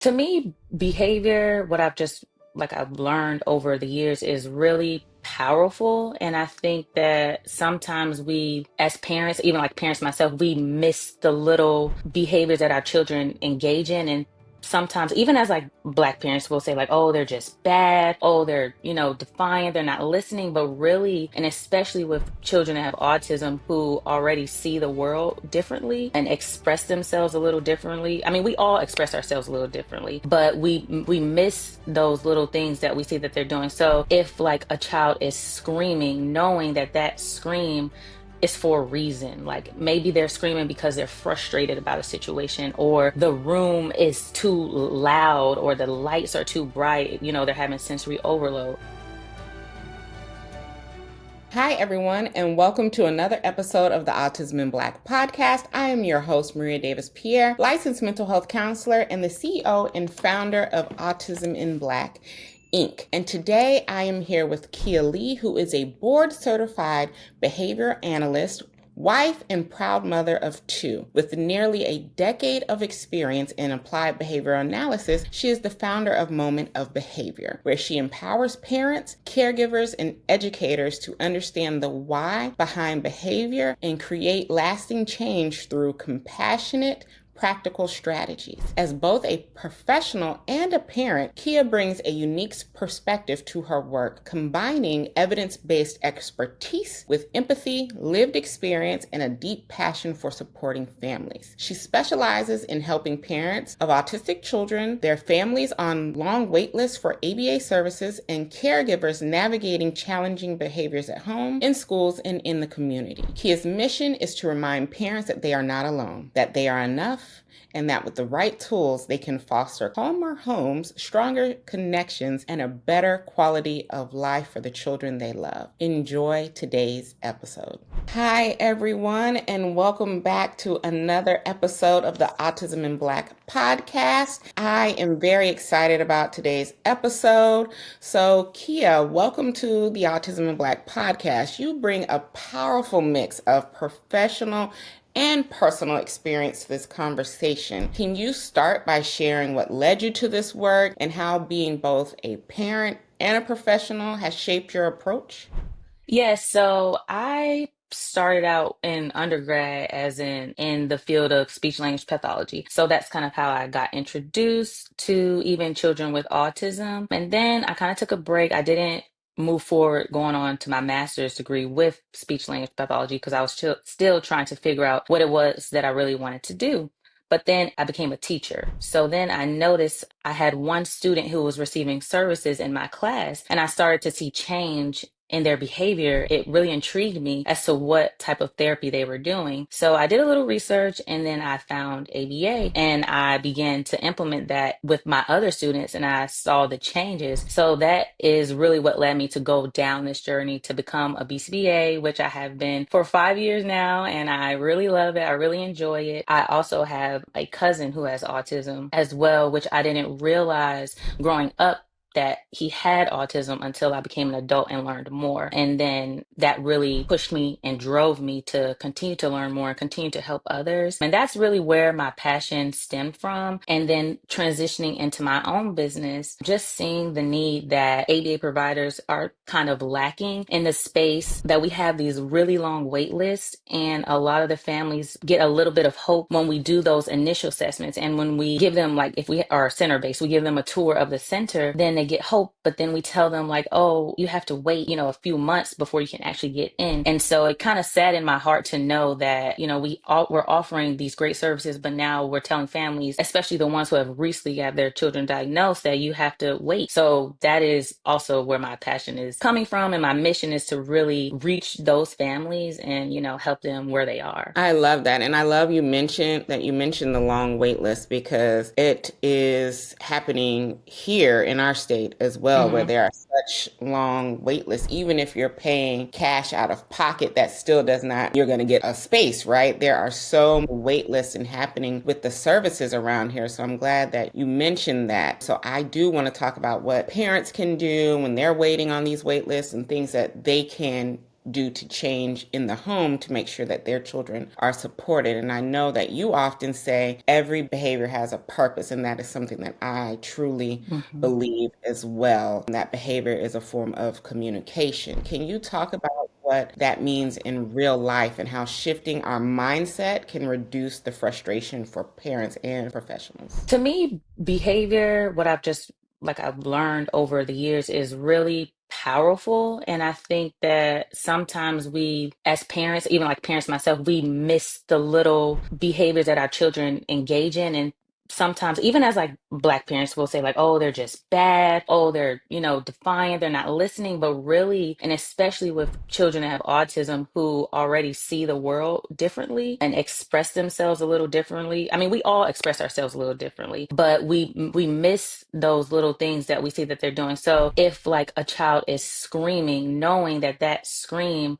To me, behavior, what I've learned over the years is really powerful. And I think that sometimes we, as parents, even like parents myself, we miss the little behaviors that our children engage in. And sometimes, even as like Black parents will say, like, oh, they're just bad. Oh, they're, defiant. They're not listening. But really, and especially with children that have autism who already see the world differently and express themselves a little differently. I mean, we all express ourselves a little differently, but we miss those little things that we see that they're doing. So if like a child is screaming, knowing that that scream is for a reason. Like maybe they're screaming because they're frustrated about a situation, or the room is too loud, or the lights are too bright. They're having sensory overload. Hi, everyone, and welcome to another episode of the Autism in Black podcast. I am your host, Maria Davis-Pierre, licensed mental health counselor and the CEO and founder of Autism in Black, Inc. And today I am here with Kea Lee, who is a board certified behavior analyst, wife, and proud mother of two. With nearly a decade of experience in applied behavioral analysis, she is the founder of Moment of Behavior, where she empowers parents, caregivers, and educators to understand the why behind behavior and create lasting change through compassionate, practical strategies. As both a professional and a parent, Kea brings a unique perspective to her work, combining evidence-based expertise with empathy, lived experience, and a deep passion for supporting families. She specializes in helping parents of autistic children, their families on long wait lists for ABA services, and caregivers navigating challenging behaviors at home, in schools, and in the community. Kea's mission is to remind parents that they are not alone, that they are enough, and that with the right tools, they can foster calmer homes, stronger connections, and a better quality of life for the children they love. Enjoy today's episode. Hi, everyone, and welcome back to another episode of the Autism in Black podcast. I am very excited about today's episode. So, Kea, welcome to the Autism in Black podcast. You bring a powerful mix of professional and personal experience to this conversation. Can you start by sharing what led you to this work and how being both a parent and a professional has shaped your approach? Yes, so I started out in undergrad as in the field of speech language pathology. So that's kind of how I got introduced to even children with autism. And then I kind of took a break. I didn't move forward going on to my master's degree with speech language pathology because I was still trying to figure out what it was that I really wanted to do. But then I became a teacher. So then I noticed I had one student who was receiving services in my class, and I started to see change in their behavior. It really intrigued me as to what type of therapy they were doing. So I did a little research, and then I found ABA, and I began to implement that with my other students, and I saw the changes. So that is really what led me to go down this journey to become a BCBA, which I have been for 5 years now, and I really love it. I really enjoy it. I also have a cousin who has autism as well, which I didn't realize growing up that he had autism until I became an adult and learned more. And then that really pushed me and drove me to continue to learn more and continue to help others. And that's really where my passion stemmed from. And then transitioning into my own business, just seeing the need that ABA providers are kind of lacking in the space, that we have these really long wait lists. And a lot of the families get a little bit of hope when we do those initial assessments. And when we give them, like, if we are center based, we give them a tour of the center, then they get hope. But then we tell them, like, oh, you have to wait, a few months before you can actually get in. And so it kind of saddened my heart to know that, we're offering these great services, but now we're telling families, especially the ones who have recently had their children diagnosed, that you have to wait. So that is also where my passion is coming from. And my mission is to really reach those families and, help them where they are. I love that. And I love you mentioned the long wait list, because it is happening here in our state as well, where there are such long wait lists. Even if you're paying cash out of pocket, that still does not, you're going to get a space, right? There are so many wait lists and happening with the services around here. So I'm glad that you mentioned that. So I do want to talk about what parents can do when they're waiting on these wait lists and things that they can do to change in the home to make sure that their children are supported. And I know that you often say every behavior has a purpose, and that is something that I truly Mhm. believe as well. And that behavior is a form of communication. Can you talk about what that means in real life and how shifting our mindset can reduce the frustration for parents and professionals? To me, behavior, what I've learned over the years is really powerful. And I think that sometimes we, as parents, even like parents myself, we miss the little behaviors that our children engage in. And sometimes, even as like Black parents will say, like, oh, they're just bad. Oh, they're, defiant. They're not listening. But really, and especially with children that have autism who already see the world differently and express themselves a little differently. I mean, we all express ourselves a little differently, but we miss those little things that we see that they're doing. So if like a child is screaming, knowing that that scream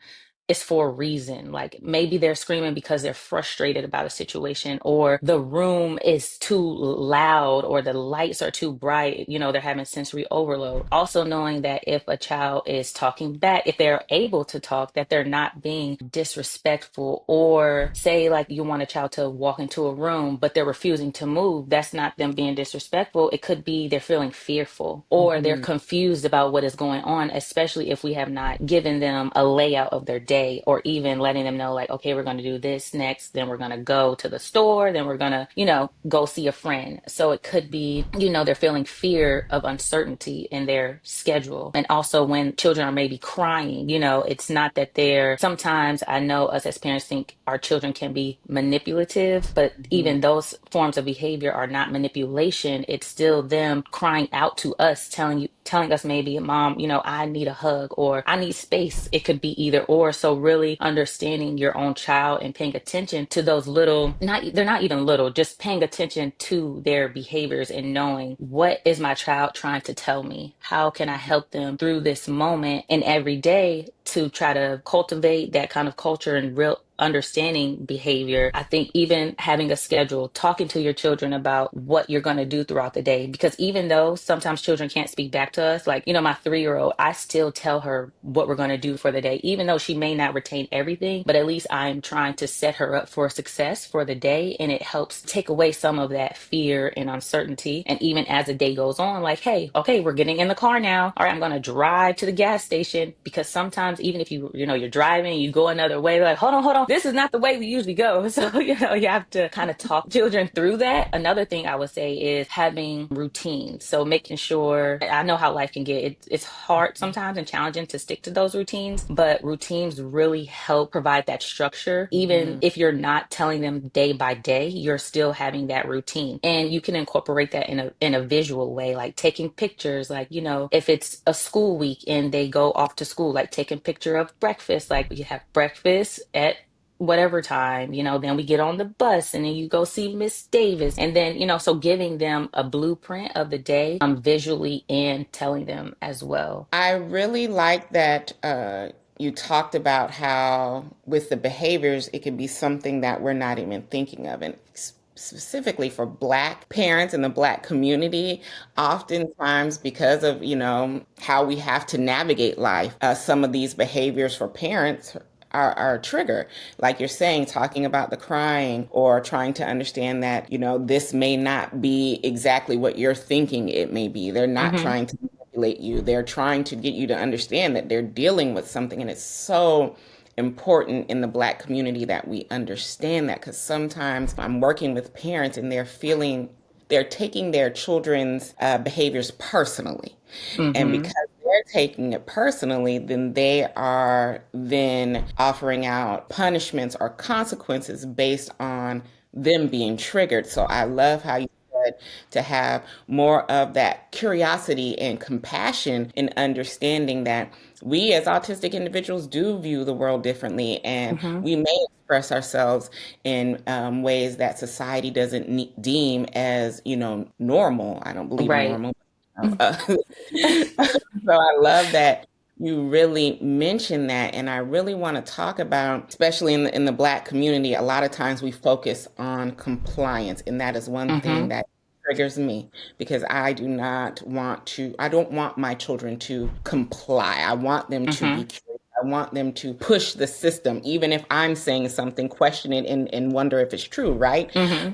is for a reason. Like maybe they're screaming because they're frustrated about a situation, or the room is too loud, or the lights are too bright. They're having sensory overload. Also knowing that if a child is talking back, if they're able to talk, that they're not being disrespectful, or say like you want a child to walk into a room, but they're refusing to move. That's not them being disrespectful. It could be they're feeling fearful or they're Mhm. confused about what is going on, especially if we have not given them a layout of their day, or even letting them know, like, okay, we're going to do this next, then we're going to go to the store, then we're going to, go see a friend. So it could be, they're feeling fear of uncertainty in their schedule. And also when children are maybe crying, it's not that sometimes I know us as parents think our children can be manipulative, but even those forms of behavior are not manipulation. It's still them crying out to us, telling us maybe, mom, I need a hug or I need space. It could be either or. So really understanding your own child and paying attention to those little, they're not even little, just paying attention to their behaviors and knowing, what is my child trying to tell me? How can I help them through this moment and every day to try to cultivate that kind of culture and real understanding behavior. I think even having a schedule, talking to your children about what you're going to do throughout the day, because even though sometimes children can't speak back to us, like, my 3-year-old, I still tell her what we're going to do for the day, even though she may not retain everything, but at least I'm trying to set her up for success for the day. And it helps take away some of that fear and uncertainty. And even as the day goes on, like, hey, okay, we're getting in the car now. All right, I'm going to drive to the gas station, because sometimes even if you're driving, you go another way, like, hold on, this is not the way we usually go. So, you have to kind of talk children through that. Another thing I would say is having routines. So making sure, I know how life can get, it's hard sometimes and challenging to stick to those routines, but routines really help provide that structure. Even if you're not telling them day by day, you're still having that routine. And you can incorporate that in a visual way, like taking pictures, like, if it's a school week and they go off to school, like taking picture of breakfast, like you have breakfast at whatever time, then we get on the bus and then you go see Miss Davis. And then, so giving them a blueprint of the day, visually, and telling them as well. I really like that you talked about how with the behaviors, it can be something that we're not even thinking of. And specifically for Black parents in the Black community, oftentimes because of, how we have to navigate life, some of these behaviors for parents are a trigger. Like you're saying, talking about the crying or trying to understand that, this may not be exactly what you're thinking it may be. They're not Hmm. trying to manipulate you. They're trying to get you to understand that they're dealing with something. And it's so important in the Black community that we understand that, because sometimes I'm working with parents and they're taking their children's behaviors personally. And Hmm. because they're taking it personally, then they are then offering out punishments or consequences based on them being triggered. So I love how you said to have more of that curiosity and compassion in understanding that we as autistic individuals do view the world differently, and Hmm. we may express ourselves in ways that society doesn't deem as, normal. I don't believe in Right. normal. So I love that you really mentioned that, and I really want to talk about, especially in the Black community. A lot of times we focus on compliance, and that is one thing Hmm. that triggers me, because I don't want my children to comply. I want them to Hmm. be curious. I want them to push the system, even if I'm saying something, question it and wonder if it's true, right? Hmm.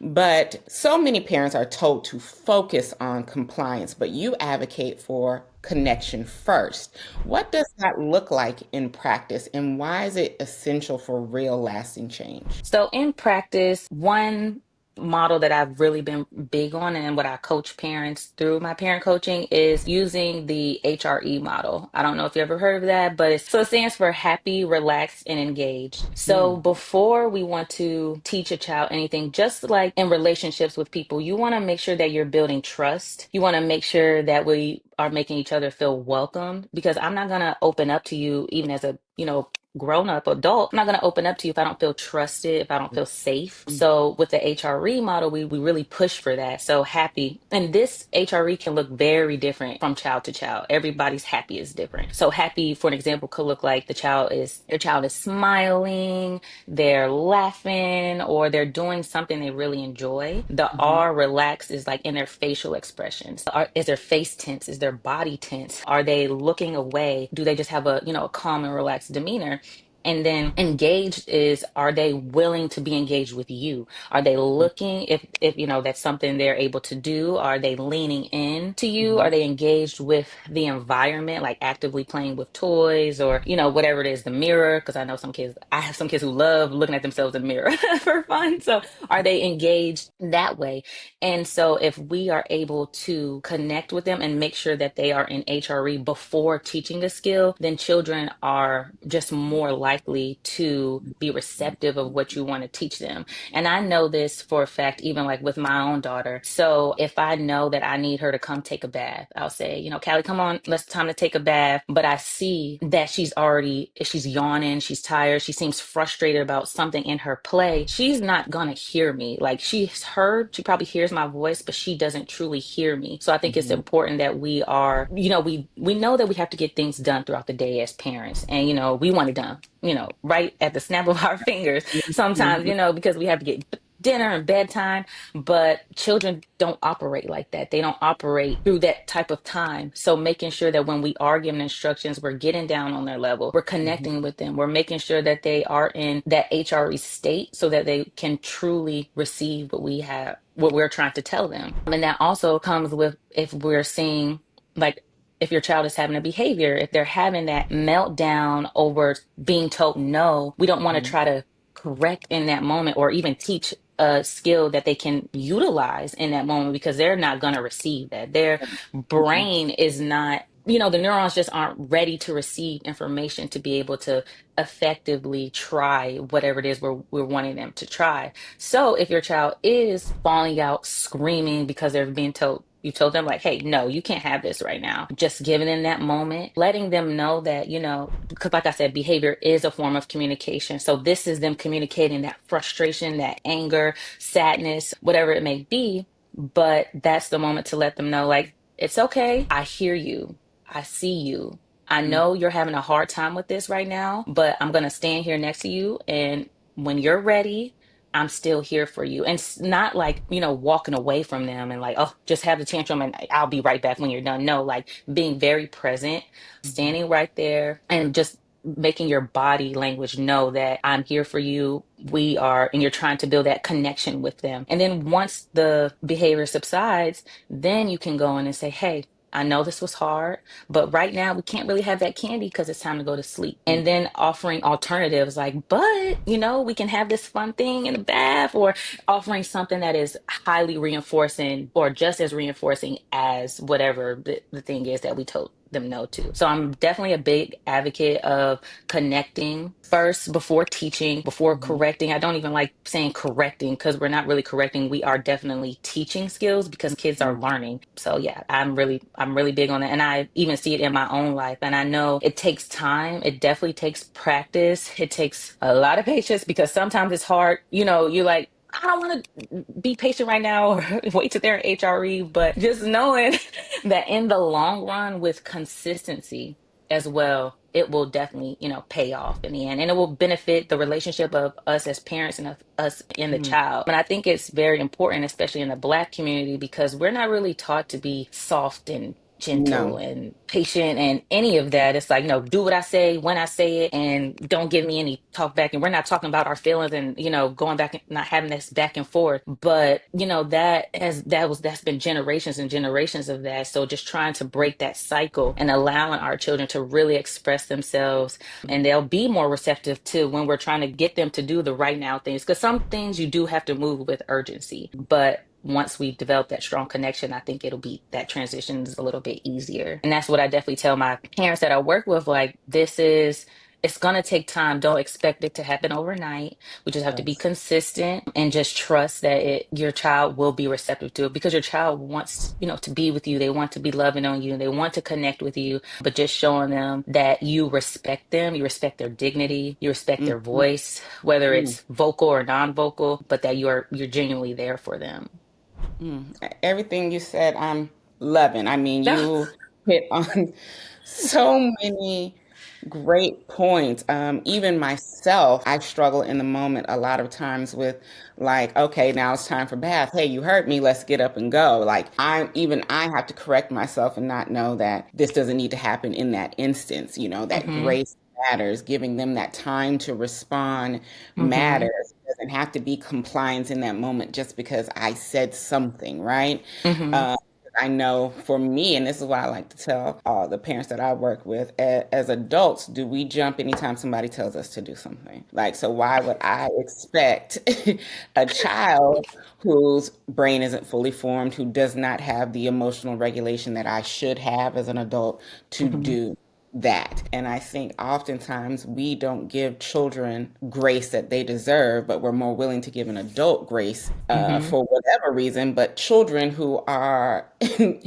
But so many parents are told to focus on compliance, but you advocate for connection first. What does that look like in practice, and why is it essential for real lasting change? So in practice, one model that I've really been big on and what I coach parents through my parent coaching is using the HRE model. I don't know if you ever heard of that, but it stands for happy, relaxed, and engaged. So Mm, before we want to teach a child anything, just like in relationships with people, you want to make sure that you're building trust. You want to make sure that we are making each other feel welcomed, because I'm not going to open up to you even as a, grown up adult. I'm not going to open up to you if I don't feel trusted, if I don't feel safe. So with the HRE model, we really push for that. So happy. And this HRE can look very different from child to child. Everybody's happy is different. So happy, for an example, could look like your child is smiling, they're laughing, or they're doing something they really enjoy. The mhm, R, relaxed, is like in their facial expressions. Is their face tense? Is their body tense? Are they looking away? Do they just have a calm and relaxed demeanor? And then engaged is, are they willing to be engaged with you? Are they looking, if that's something they're able to do? Are they leaning in to you? Are mhm, they engaged with the environment, like actively playing with toys or, whatever it is, the mirror? Because I have some kids who love looking at themselves in the mirror for fun. So are they engaged that way? And so if we are able to connect with them and make sure that they are in HRE before teaching a skill, then children are just more likely to be receptive of what you want to teach them. And I know this for a fact, even like with my own daughter. So if I know that I need her to come take a bath, I'll say, Callie, come on, let's time to take a bath. But I see that she's yawning, she's tired, she seems frustrated about something in her play. She's not gonna hear me. Like she probably hears my voice, but she doesn't truly hear me. So I think it's mhm, important that we are, we know that we have to get things done throughout the day as parents. And we want it done, right at the snap of our fingers sometimes, mhm, because we have to get dinner and bedtime, but children don't operate like that. They don't operate through that type of time. So making sure that when we are giving instructions, we're getting down on their level, we're connecting mhm, with them, we're making sure that they are in that HRE state so that they can truly receive what we're trying to tell them. And that also comes with, if we're seeing, like, if your child is having a behavior, if they're having that meltdown over being told no, we don't want to mhm, try to correct in that moment or even teach a skill that they can utilize in that moment, because they're not going to receive that. Their mhm, brain is not, the neurons just aren't ready to receive information to be able to effectively try whatever it is we're wanting them to try. So if your child is falling out screaming because they're being told, you told them like, hey, no, you can't have this right now. Just giving them that moment, letting them know that, because like I said, behavior is a form of communication. So this is them communicating that frustration, that anger, sadness, whatever it may be. But that's the moment to let them know, like, it's okay. I hear you. I see you. I know you're having a hard time with this right now, but I'm going to stand here next to you. And when you're ready, I'm still here for you. And it's not like, walking away from them and like, oh, just have the tantrum and I'll be right back when you're done. No, like being very present, mhm, standing right there and just making your body language know that I'm here for you. And you're trying to build that connection with them. And then once the behavior subsides, then you can go in and say, hey, I know this was hard, but right now we can't really have that candy because it's time to go to sleep. And then offering alternatives like, but, we can have this fun thing in the bath, or offering something that is highly reinforcing or just as reinforcing as whatever the thing is that we told them no to. So I'm definitely a big advocate of connecting first before teaching, before mhm, correcting. I don't even like saying correcting because we're not really correcting. We are definitely teaching skills because kids are mhm, learning. So yeah, I'm really big on that. And I even see it in my own life. And I know it takes time. It definitely takes practice. It takes a lot of patience because sometimes it's hard. You're like, I don't want to be patient right now or wait till they're in HRE, but just knowing that in the long run with consistency as well, it will definitely, pay off in the end, and it will benefit the relationship of us as parents and of us in the mhm, child. And I think it's very important, especially in the Black community, because we're not really taught to be soft and gentle No. and patient and any of that. It's like, no, do what I say when I say it and don't give me any talk back. And we're not talking about our feelings and, going back and not having this back and forth. But, that's been generations and generations of that. So just trying to break that cycle and allowing our children to really express themselves, and they'll be more receptive to when we're trying to get them to do the right now things. Because some things you do have to move with urgency. But once we develop that strong connection, I think it'll be that transition is a little bit easier. And that's what I definitely tell my parents that I work with. Like, it's going to take time. Don't expect it to happen overnight. We just have to be Yes. consistent and just trust that your child will be receptive to it, because your child wants, to be with you. They want to be loving on you. They want to connect with you, but just showing them that you respect them, you respect their dignity, you respect their Mhm. voice, whether Mm. it's vocal or non-vocal, but that you're genuinely there for them. Everything you said, I'm loving. I mean, you hit on so many great points. Even myself, I struggle in the moment a lot of times with like, okay, now it's time for bath. Hey, you hurt me. Let's get up and go. Like I have to correct myself and not know that this doesn't need to happen in that instance. That Hmm. grace matters, giving them that time to respond Hmm. matters. It doesn't have to be compliance in that moment just because I said something, right? Hmm. Um, I know for me, and this is why I like to tell all the parents that I work with, as adults, do we jump anytime somebody tells us to do something? Like, so why would I expect a child whose brain isn't fully formed, who does not have the emotional regulation that I should have as an adult to Hmm. do that? And I think oftentimes we don't give children grace that they deserve, but we're more willing to give an adult grace Hmm. for whatever reason. But children who are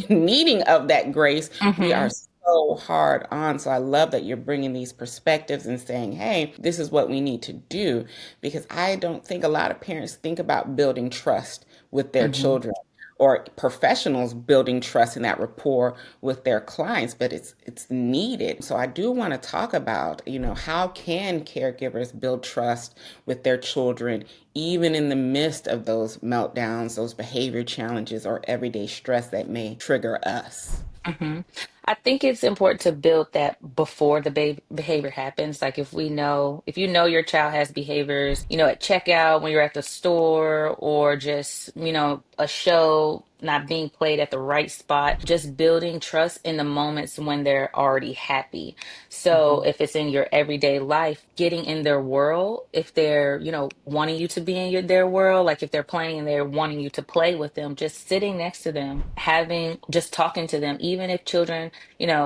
needing of that grace, we are Hmm. so hard on. So I love that you're bringing these perspectives and saying, hey, this is what we need to do. Because I don't think a lot of parents think about building trust with their Hmm. children, or professionals building trust and that rapport with their clients, but it's needed. So I do want to talk about, how can caregivers build trust with their children even in the midst of those meltdowns, those behavior challenges, or everyday stress that may trigger us. Hmm. I think it's important to build that before the behavior happens. Like, if you know your child has behaviors, at checkout, when you're at the store, or just, a show not being played at the right spot, just building trust in the moments when they're already happy. So Mhm. if it's in your everyday life, getting in their world, if they're, wanting you to be in their world, like if they're playing and they're wanting you to play with them, just sitting next to them, just talking to them, even if children,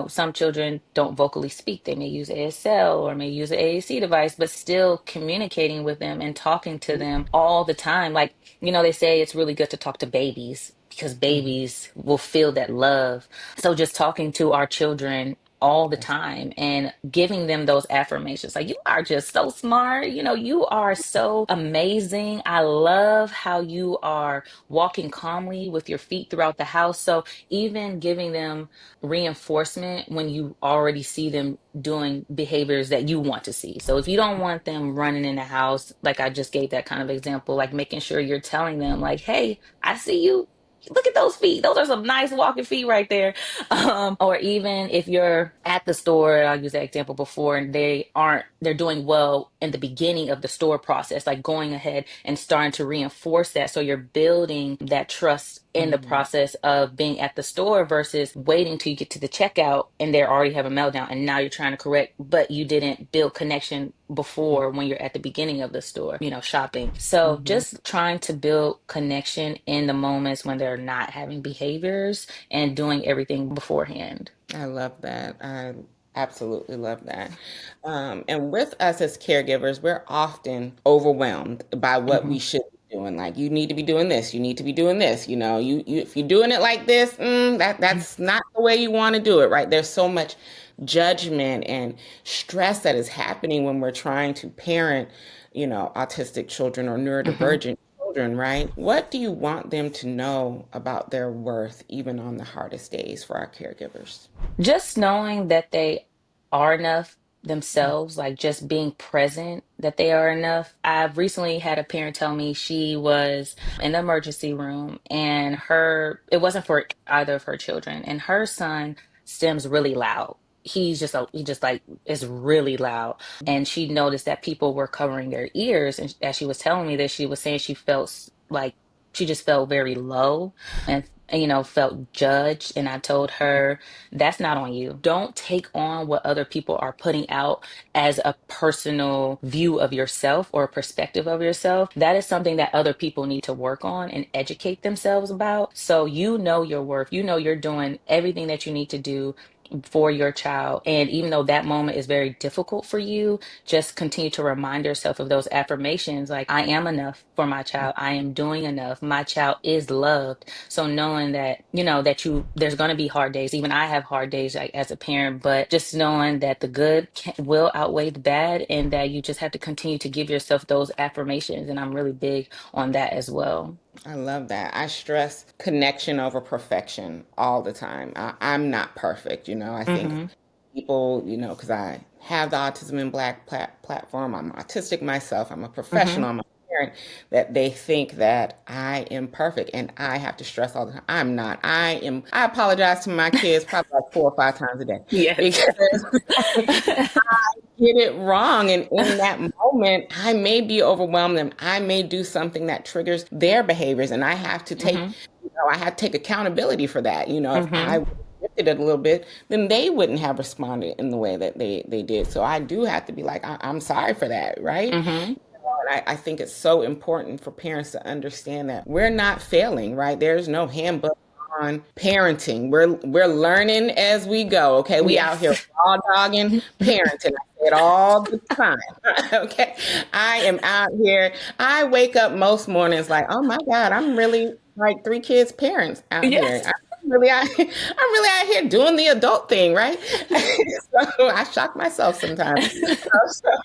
some children don't vocally speak, they may use ASL or may use an AAC device, but still communicating with them and talking to them all the time. Like, they say it's really good to talk to babies because Mhm. babies will feel that love. So just talking to our children all the Yes. time and giving them those affirmations, like, you are just so smart, you are so amazing, I love how you are walking calmly with your feet throughout the house. So even giving them reinforcement when you already see them doing behaviors that you want to see. So if you don't want them running in the house, like I just gave that kind of example, like making sure you're telling them, like, hey, I see you. Look at those feet. Those are some nice walking feet right there. Or even if you're at the store, I'll use that example before, and they're doing well in the beginning of the store process, like going ahead and starting to reinforce that. So you're building that trust in the Mhm. process of being at the store versus waiting till you get to the checkout and they're already having a meltdown and now you're trying to correct, but you didn't build connection before when you're at the beginning of the store, shopping. So Mhm. just trying to build connection in the moments when they're not having behaviors and doing everything beforehand. I love that. I absolutely love that. And with us as caregivers, we're often overwhelmed by what Hmm. we should be doing. Like, you need to be doing this. You need to be doing this. You if you're doing it like this, that's not the way you want to do it, right? There's so much judgment and stress that is happening when we're trying to parent, autistic children or Hmm. neurodivergent children, right? What do you want them to know about their worth, even on the hardest days for our caregivers? Just knowing that they are enough, themselves, like just being present, that they are enough. I've recently had a parent tell me she was in the emergency room and it wasn't for either of her children, and her son stems really loud. He just like is really loud. And she noticed that people were covering their ears. And as she was telling me this, she was saying she felt like she just felt very low and felt judged. And I told her, that's not on you. Don't take on what other people are putting out as a personal view of yourself or a perspective of yourself. That is something that other people need to work on and educate themselves about. So you know your worth. You know you're doing everything that you need to do for your child. And even though that moment is very difficult for you, just continue to remind yourself of those affirmations, like, I am enough for my child. I am doing enough. My child is loved. So knowing that, there's going to be hard days. Even I have hard days, like, as a parent, but just knowing that the good will outweigh the bad, and that you just have to continue to give yourself those affirmations. And I'm really big on that as well. I love that. I stress connection over perfection all the time. I'm not perfect. I think Mm-hmm. people, because I have the Autism in Black platform, I'm autistic myself, I'm a Mm-hmm. professional, I'm a parent, that they think that I am perfect. And I have to stress all the time, I'm not. I apologize to my kids probably like 4 or 5 times a day Yes. because get it wrong. And in that moment, I may be overwhelmed and I may do something that triggers their behaviors. And Mm-hmm. I have to take accountability for that. If I Mm-hmm. would have shifted it a little bit, then they wouldn't have responded in the way that they did. So I do have to be like, I'm sorry for that, right? Mm-hmm. And I think it's so important for parents to understand that we're not failing, right? There's no handbook on parenting. We're learning as we go. Okay, we out here Yes. raw dogging parenting. I say it all the time. Okay, I am out here. I wake up most mornings like, oh my God, I'm really like 3 kids parents out here. Yes. I'm really out here doing the adult thing, right? So I shock myself sometimes.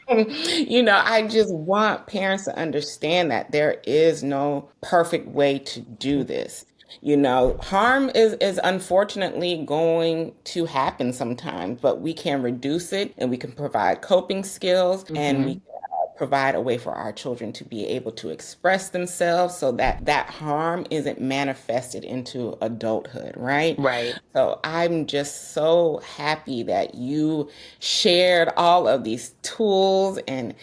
I just want parents to understand that there is no perfect way to do this. Harm is unfortunately going to happen sometimes, but we can reduce it and we can provide coping skills and we Mm-hmm. provide a way for our children to be able to express themselves so that that harm isn't manifested into adulthood, right? Right. So I'm just so happy that you shared all of these tools and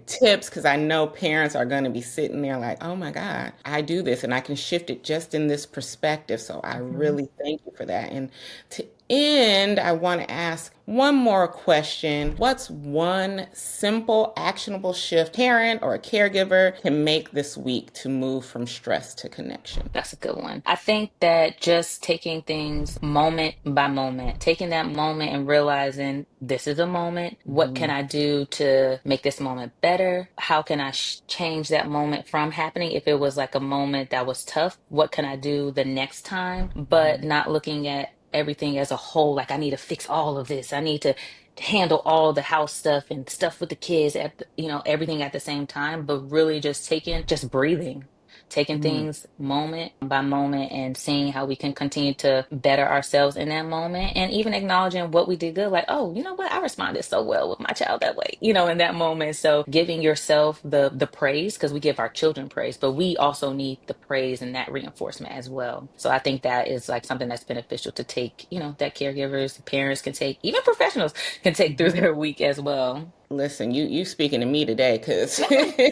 tips because I know parents are going to be sitting there like, oh my God, I do this and I can shift it just in this perspective. So I Mm-hmm. really thank you for that. And to end, I want to ask one more question. What's one simple, actionable shift parent or a caregiver can make this week to move from stress to connection? That's a good one. I think that just taking things moment by moment, taking that moment and realizing this is a moment. What can Mhm. I do to make this moment better? How can I change that moment from happening? If it was like a moment that was tough, what can I do the next time? But not looking at everything as a whole, like, I need to fix all of this. I need to handle all the house stuff and stuff with the kids everything at the same time, but really just breathing, taking Mhm. things moment by moment and seeing how we can continue to better ourselves in that moment, and even acknowledging what we did good, like, oh, you know what, I responded so well with my child that way, in that moment. So giving yourself the praise, because we give our children praise, but we also need the praise and that reinforcement as well. So I think that is like something that's beneficial to take, that caregivers, parents can take, even professionals can take through their week as well. Listen, you speaking to me today because there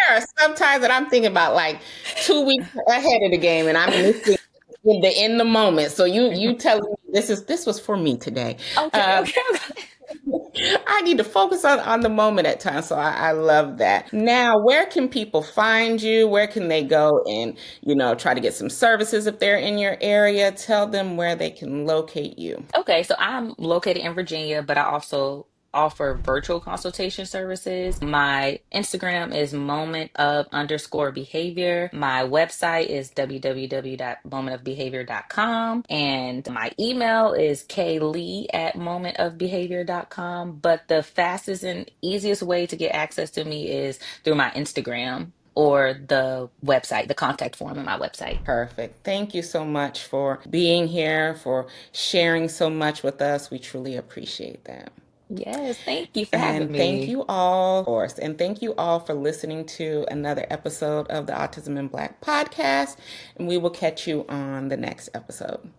are some times that I'm thinking about like 2 weeks ahead of the game and I'm missing in the moment. So you telling me this was for me today. Okay, Uh, okay. I need to focus on the moment at times. So I love that. Now, where can people find you? Where can they go and, try to get some services if they're in your area? Tell them where they can locate you. Okay, so I'm located in Virginia, but I also offer virtual consultation services. My Instagram is moment of underscore behavior. My website is www.momentofbehavior.com. And my email is klee@momentofbehavior.com. But the fastest and easiest way to get access to me is through my Instagram or the website, the contact form in my website. Perfect. Thank you so much for being here, for sharing so much with us. We truly appreciate that. Yes, thank you for having And thank me. you all, of course, and thank you all for listening to another episode of the Autism in Black podcast. And we will catch you on the next episode.